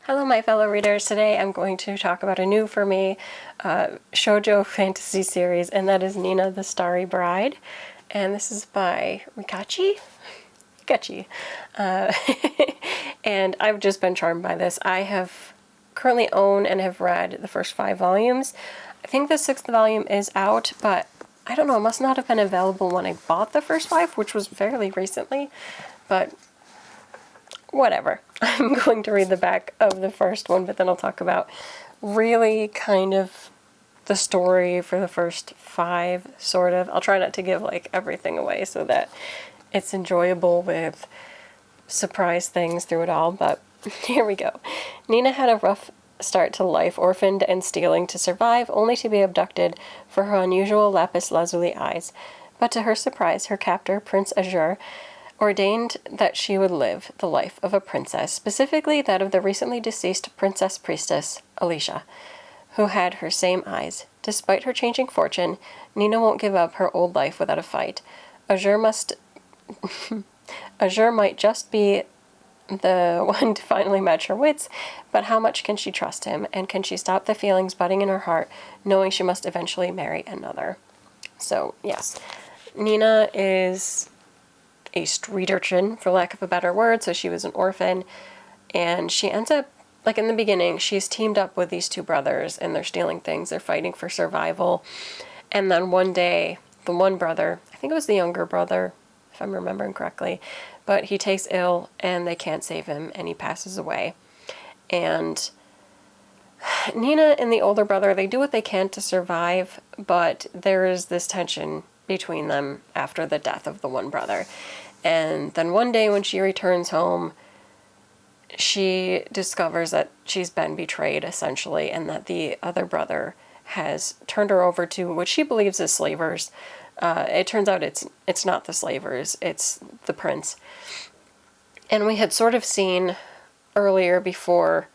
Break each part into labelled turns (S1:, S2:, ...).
S1: Hello, my fellow readers. Today I'm going to talk about a new for me shoujo fantasy series, and that is Nina the Starry Bride. And this is by Rikachi? And I've just been charmed by this. I have currently own and have read the first 5 volumes. I think the 6th volume is out, but I don't know, it must not have been available when I bought the first 5, which was fairly recently, but whatever. I'm going to read the back of the first one, but then I'll talk about really kind of the story for the first 5, sort of. I'll try not to give like everything away so that it's enjoyable with surprise things through it all, but here we go. Nina had a rough start to life, orphaned and stealing to survive, only to be abducted for her unusual lapis lazuli eyes. But to her surprise, her captor, Prince Azure, ordained that she would live the life of a princess, specifically that of the recently deceased princess priestess, Alicia, who had her same eyes. Despite her changing fortune, Nina won't give up her old life without a fight. Azure might just be the one to finally match her wits, but how much can she trust him, and can she stop the feelings budding in her heart, knowing she must eventually marry another? So, yes, Nina is a street urchin, for lack of a better word, so she was an orphan, and she ends up, like in the beginning, she's teamed up with these 2 brothers, and they're stealing things, they're fighting for survival, and then one day, the one brother, I think it was the younger brother, if I'm remembering correctly, but he takes ill, and they can't save him, and he passes away, and Nina and the older brother, they do what they can to survive, but there is this tension between them after the death of the one brother. And then one day when she returns home, she discovers that she's been betrayed, essentially, and that the other brother has turned her over to what she believes is slavers. It turns out it's not the slavers, it's the prince. And we had sort of seen earlier, before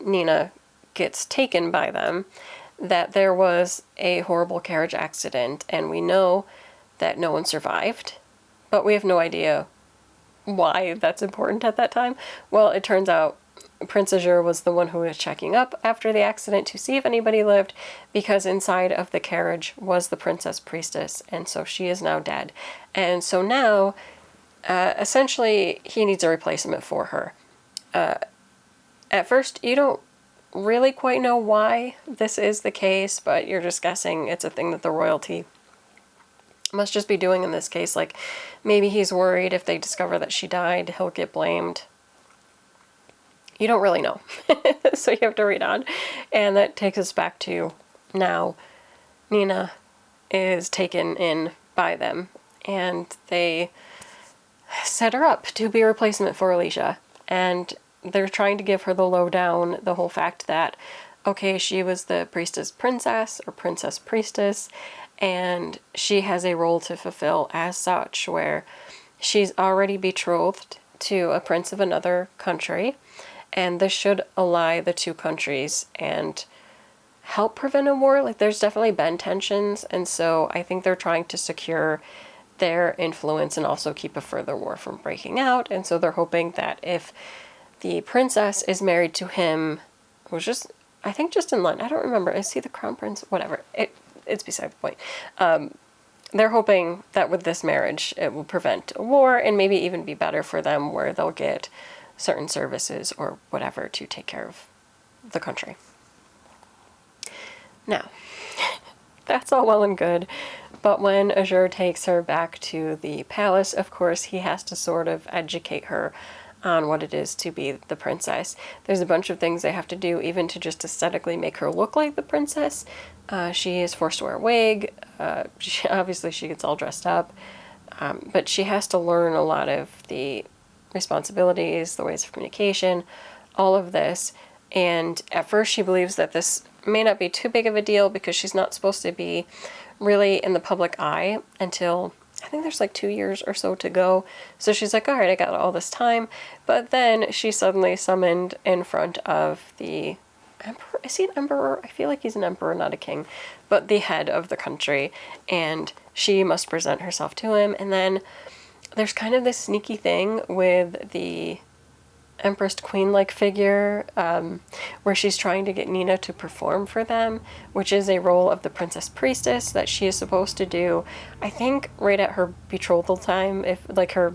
S1: Nina gets taken by them, that there was a horrible carriage accident, and we know that no one survived, but we have no idea why that's important at that time. Well, it turns out Prince Azure was the one who was checking up after the accident to see if anybody lived, because inside of the carriage was the princess priestess, and so she is now dead. And so now, essentially, he needs a replacement for her. At first, you don't really quite know why this is the case, but you're just guessing it's a thing that the royalty must just be doing in this case. Like, maybe he's worried if they discover that she died, he'll get blamed. You don't really know. So you have to read on. And that takes us back to now. Nina is taken in by them, and they set her up to be a replacement for Alicia. And they're trying to give her the lowdown, the whole fact that, okay, she was the priestess princess, or princess priestess, and she has a role to fulfill as such, where she's already betrothed to a prince of another country, and this should ally the 2 countries and help prevent a war. Like, there's definitely been tensions, and so I think they're trying to secure their influence and also keep a further war from breaking out. And so they're hoping that if the princess is married to him, who's just, I think, just in line. I don't remember. Is he the crown prince? Whatever. It's beside the point. They're hoping that with this marriage, it will prevent a war and maybe even be better for them, where they'll get certain services or whatever to take care of the country. Now, that's all well and good, but when Azure takes her back to the palace, of course, he has to sort of educate her on what it is to be the princess. There's a bunch of things they have to do, even to just aesthetically make her look like the princess. She is forced to wear a wig. Obviously, she gets all dressed up. But she has to learn a lot of the responsibilities, the ways of communication, all of this. And at first, she believes that this may not be too big of a deal, because she's not supposed to be really in the public eye until, I think there's like 2 years or so to go. So she's like, all right, I got all this time. But then she's suddenly summoned in front of the emperor. Is he an emperor? I feel like he's an emperor, not a king, but the head of the country. And she must present herself to him. And then there's kind of this sneaky thing with the Empress Queen-like figure, where she's trying to get Nina to perform for them, which is a role of the Princess Priestess that she is supposed to do, I think, right at her betrothal time, if, like, her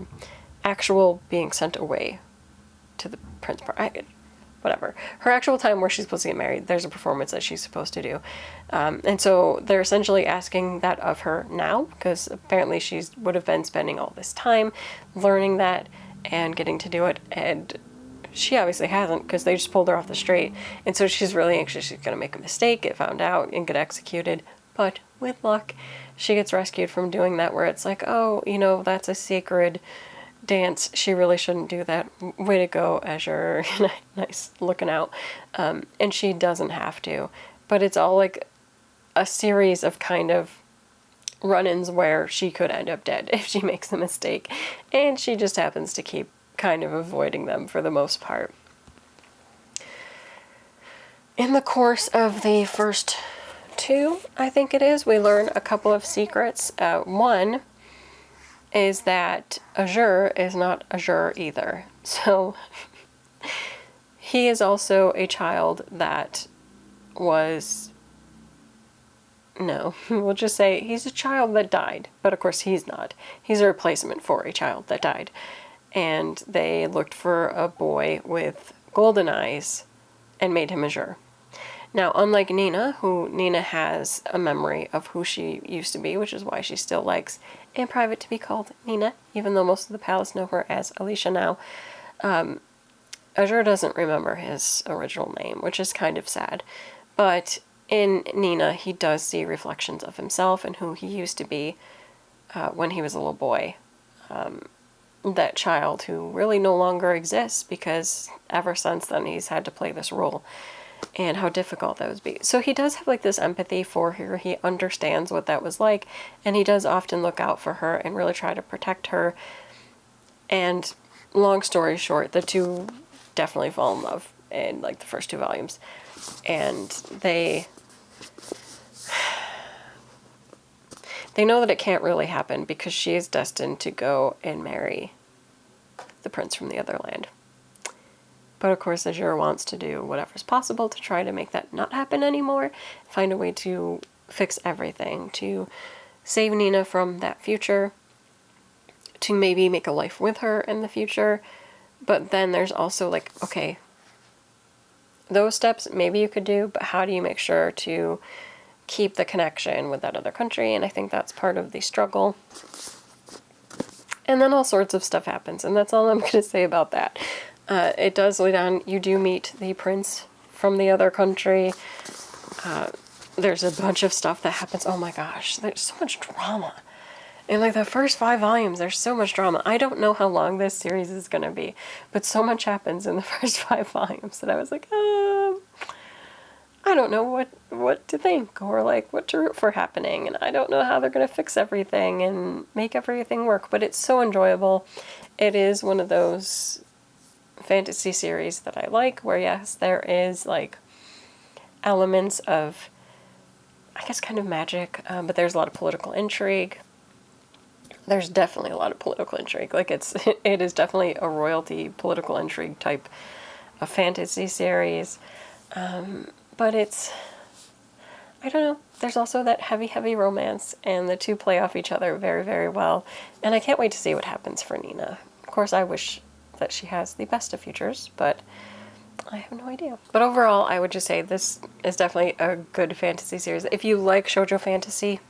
S1: actual being sent away to the prince, whatever. Her actual time where she's supposed to get married, there's a performance that she's supposed to do. And so they're essentially asking that of her now, because apparently she would have been spending all this time learning that and getting to do it, and she obviously hasn't, because they just pulled her off the straight. And so she's really anxious she's going to make a mistake, get found out, and get executed. But with luck, she gets rescued from doing that, where it's like, oh, you know, that's a sacred dance. She really shouldn't do that. Way to go, Azure. Nice looking out. And she doesn't have to. But it's all like a series of kind of run-ins where she could end up dead if she makes a mistake. And she just happens to keep kind of avoiding them for the most part. In the course of the first two, I think it is, we learn a couple of secrets. One is that Azure is not Azure either. So he is also a child that was... No, we'll just say he's a child that died. But of course he's not. He's a replacement for a child that died. And they looked for a boy with golden eyes and made him Azure. Now, unlike Nina, Nina has a memory of who she used to be, which is why she still likes in private to be called Nina, even though most of the palace know her as Alicia now. Azure doesn't remember his original name, which is kind of sad. But in Nina, he does see reflections of himself and who he used to be when he was a little boy. That child who really no longer exists, because ever since then he's had to play this role, and how difficult that would be. So he does have like this empathy for her. He understands what that was like, and he does often look out for her and really try to protect her. And long story short, the two definitely fall in love in like the first two volumes, and they know that it can't really happen because she is destined to go and marry the prince from the other land. But of course, Azure wants to do whatever's possible to try to make that not happen anymore, find a way to fix everything, to save Nina from that future, to maybe make a life with her in the future. But then there's also like, okay, those steps maybe you could do, but how do you make sure to keep the connection with that other country? And I think that's part of the struggle. And then all sorts of stuff happens, and that's all I'm going to say about that. It does lead on. You do meet the prince from the other country. There's a bunch of stuff that happens. Oh my gosh, there's so much drama. In like the first 5 volumes, there's so much drama. I don't know how long this series is going to be, but so much happens in the first 5 volumes that I was like, I don't know what to think, or like what to root for happening, and I don't know how they're going to fix everything and make everything work, but it's so enjoyable. It is one of those fantasy series that I like, where yes, there is like elements of, I guess, kind of magic, but there's a lot of political intrigue. There's definitely a lot of political intrigue. Like it is definitely a royalty political intrigue type of fantasy series. But it's, I don't know, there's also that heavy romance, and the two play off each other very, very well. And I can't wait to see what happens for Nina. Of course, I wish that she has the best of futures, but I have no idea. But overall, I would just say this is definitely a good fantasy series. If you like shoujo fantasy,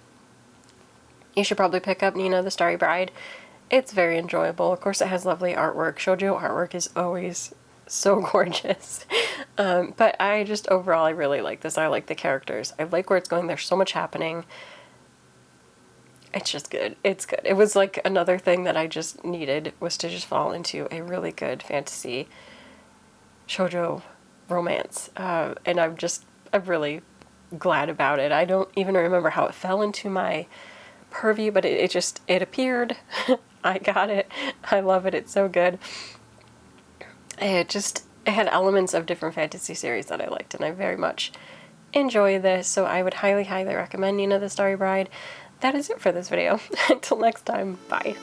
S1: you should probably pick up Nina the Starry Bride. It's very enjoyable. Of course, it has lovely artwork. Shoujo artwork is always so gorgeous. But I just, overall, I really like this. I like the characters. I like where it's going. There's so much happening. It's just good. It's good. It was like another thing that I just needed, was to just fall into a really good fantasy shoujo romance. And I'm really glad about it. I don't even remember how it fell into my purview, but it appeared. I got it. I love it. It's so good. It had elements of different fantasy series that I liked, and I very much enjoy this, so I would highly, highly recommend Nina the Starry Bride. That is it for this video. Until next time, bye.